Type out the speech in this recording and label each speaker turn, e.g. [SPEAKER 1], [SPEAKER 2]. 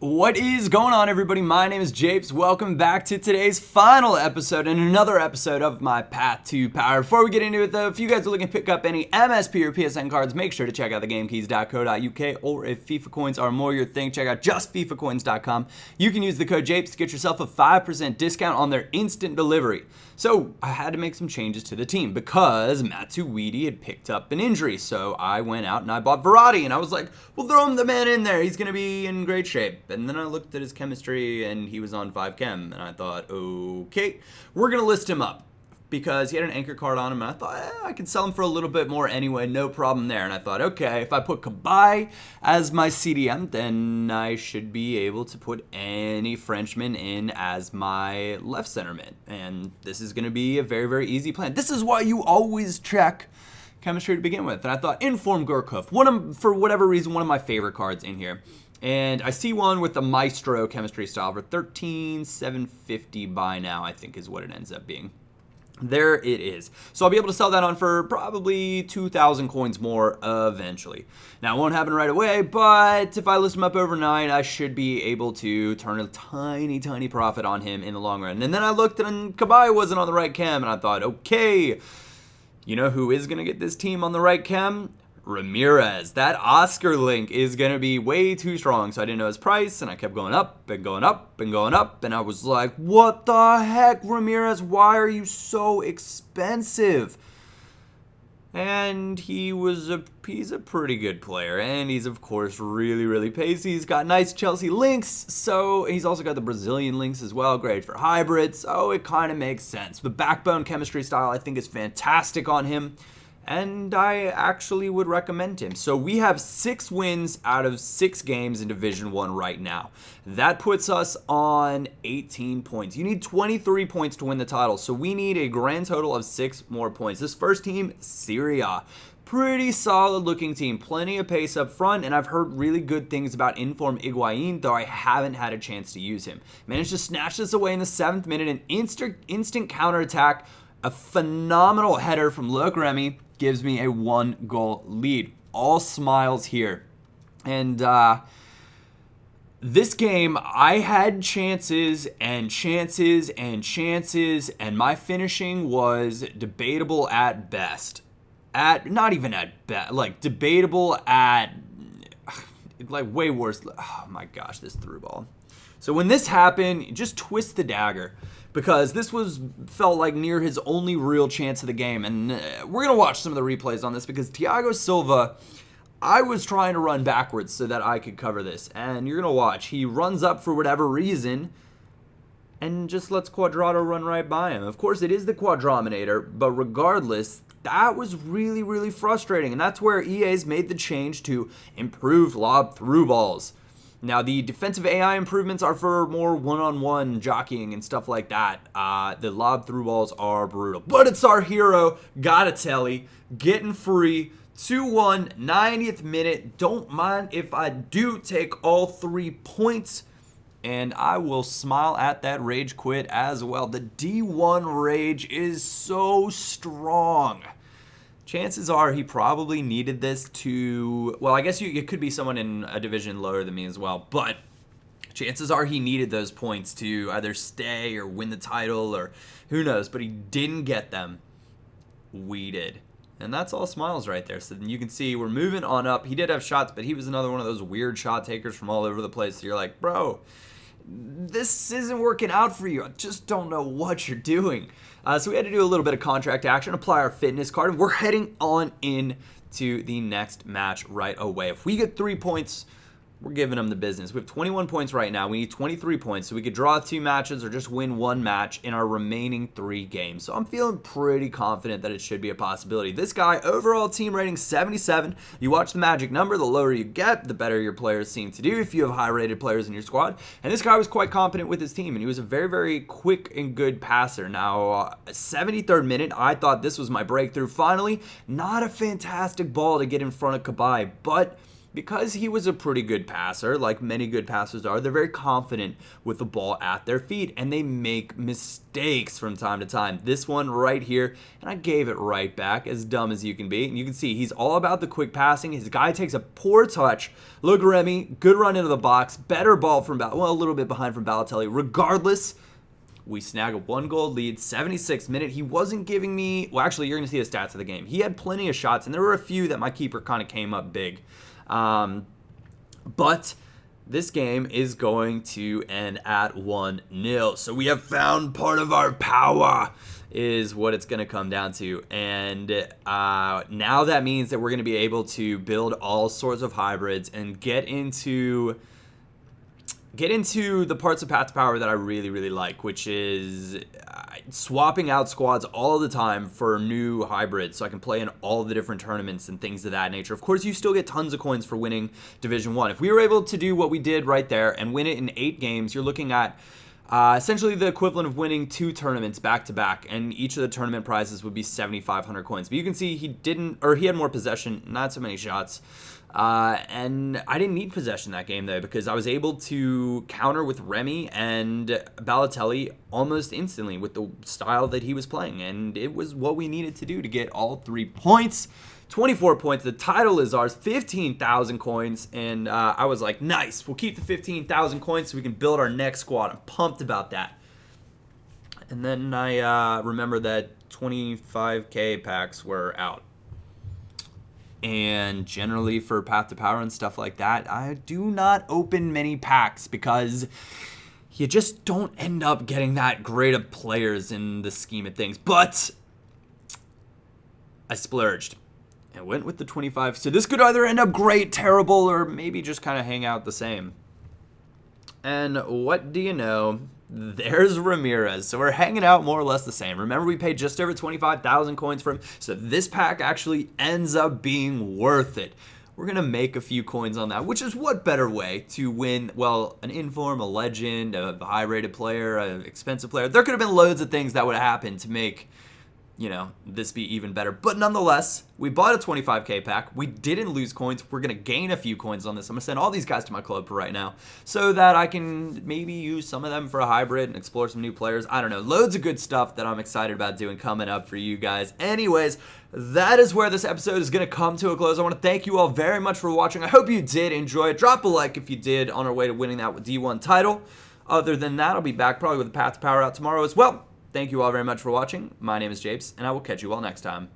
[SPEAKER 1] What is going on, everybody? My name is Japes. Welcome back to today's final episode and another episode of my Path to Power. Before we get into it, though, if you guys are looking to pick up any MSP or PSN cards, make sure to check out thegamekeys.co.uk, or if FIFA coins are more your thing, check out justfifacoins.com. You can use the code Japes to get yourself a 5% discount on their instant delivery. So I had to make some changes to the team because Matuidi had picked up an injury. So I went out and I bought Verratti, and I was like, well, throw the man in there. He's going to be in great shape. And then I looked at his chemistry and he was on 5 chem. And I thought, okay, we're going to list him up because he had an anchor card on him. And I thought, I can sell him for a little bit more anyway. No problem there. And I thought, okay, if I put Kabay as my CDM, then I should be able to put any Frenchman in as my left center mid. And this is going to be a very, very easy plan. This is why you always check chemistry to begin with. And I thought Inform Gurkov, for whatever reason, one of my favorite cards in here. And I see one with the Maestro chemistry style for 13,750 by now, I think is what it ends up being. There it is. So I'll be able to sell that on for probably 2,000 coins more eventually. Now, it won't happen right away, but if I list him up overnight, I should be able to turn a tiny, tiny profit on him in the long run. And then I looked and Kabay wasn't on the right chem, and I thought, okay, you know who is going to get this team on the right chem? Ramirez. That Oscar link is going to be way too strong, so I didn't know his price, and I kept going up and going up and going up, and I was like, what the heck, Ramirez? Why are you so expensive? And he's a pretty good player, and he's, of course, really, really pacey. He's got nice Chelsea links, so he's also got the Brazilian links as well, great for hybrids, so it kind of makes sense. The backbone chemistry style, I think, is fantastic on him, and I actually would recommend him. So we have 6 wins out of 6 games in Division 1 right now. That puts us on 18 points. You need 23 points to win the title, so we need a grand total of 6 more points. This first team, Syria. Pretty solid looking team. Plenty of pace up front, and I've heard really good things about Inform Higuain, though I haven't had a chance to use him. Managed to snatch this away in the 7th minute, an instant counterattack, a phenomenal header from Loic Remy, gives me a 1-goal lead. All smiles here. And this game, I had chances and chances and chances, and my finishing was debatable at best. Not even at best, like debatable at, like way worse. Oh my gosh, this through ball. So when this happened, just twist the dagger, because this felt like near his only real chance of the game. And we're going to watch some of the replays on this, because Thiago Silva, I was trying to run backwards so that I could cover this. And you're going to watch. He runs up for whatever reason and just lets Quadrado run right by him. Of course, it is the Quadrominator, but regardless, that was really, really frustrating. And that's where EA's made the change to improved lob through balls. Now, the defensive AI improvements are for more one-on-one jockeying and stuff like that. The lob through balls are brutal. But it's our hero, Gatelli, getting free. 2-1, 90th minute. Don't mind if I do take all 3 points. And I will smile at that rage quit as well. The D1 rage is so strong. Chances are he probably needed this to, well, I guess it could be someone in a division lower than me as well, but chances are he needed those points to either stay or win the title, or who knows, but he didn't get them. We did. And that's all smiles right there. So you can see we're moving on up. He did have shots, but he was another one of those weird shot takers from all over the place. So you're like, bro, this isn't working out for you. I just don't know what you're doing. So we had to do a little bit of contract action, apply our fitness card, and we're heading on in to the next match right away. If we get 3 points, we're giving them the business. We have 21 points right now. We need 23 points, so we could draw 2 matches or just win 1 match in our remaining 3 games. So I'm feeling pretty confident that it should be a possibility. This guy, overall team rating 77. You watch the magic number, the lower you get, the better your players seem to do if you have high-rated players in your squad. And this guy was quite competent with his team, and he was a very, very quick and good passer. Now, 73rd minute, I thought this was my breakthrough. Finally, not a fantastic ball to get in front of Kabay, but because he was a pretty good passer, like many good passers are, they're very confident with the ball at their feet, and they make mistakes from time to time. This one right here, and I gave it right back, as dumb as you can be. And you can see he's all about the quick passing. His guy takes a poor touch. Look, Remy, good run into the box, better ball from, well, a little bit behind from Balotelli. Regardless, we snag a 1-goal lead, 76th minute. He wasn't giving me, well, actually, you're going to see the stats of the game. He had plenty of shots, and there were a few that my keeper kind of came up big. But this game is going to end at 1-0. So we have found part of our power, is what it's going to come down to. And now that means that we're going to be able to build all sorts of hybrids and get into the parts of Path to Power that I really, really like, which is swapping out squads all the time for new hybrids so I can play in all the different tournaments and things of that nature. Of course, you still get tons of coins for winning Division 1. If we were able to do what we did right there and win it in 8 games, you're looking at essentially the equivalent of winning 2 tournaments back-to-back, and each of the tournament prizes would be 7,500 coins. But you can see he had more possession, not so many shots. And I didn't need possession that game, though, because I was able to counter with Remy and Balotelli almost instantly with the style that he was playing. And it was what we needed to do to get all 3 points. 24 points. The title is ours. 15,000 coins. And I was like, nice. We'll keep the 15,000 coins so we can build our next squad. I'm pumped about that. And then I remember that 25k packs were out. And generally for Path to Power and stuff like that, I do not open many packs because you just don't end up getting that great of players in the scheme of things. But I splurged and went with the 25. So this could either end up great, terrible, or maybe just kind of hang out the same. And what do you know? There's Ramirez. So we're hanging out more or less the same. Remember, we paid just over 25,000 coins for him. So this pack actually ends up being worth it. We're going to make a few coins on that, which is what better way to win, well, an inform, a legend, a high-rated player, an expensive player. There could have been loads of things that would have happened to make, you know, this be even better. But nonetheless, we bought a 25k pack. We didn't lose coins. We're going to gain a few coins on this. I'm going to send all these guys to my club for right now so that I can maybe use some of them for a hybrid and explore some new players. I don't know. Loads of good stuff that I'm excited about doing coming up for you guys. Anyways, that is where this episode is going to come to a close. I want to thank you all very much for watching. I hope you did enjoy it. Drop a like if you did, on our way to winning that D1 title. Other than that, I'll be back probably with the Path to Power out tomorrow as well. Thank you all very much for watching. My name is Japes, and I will catch you all next time.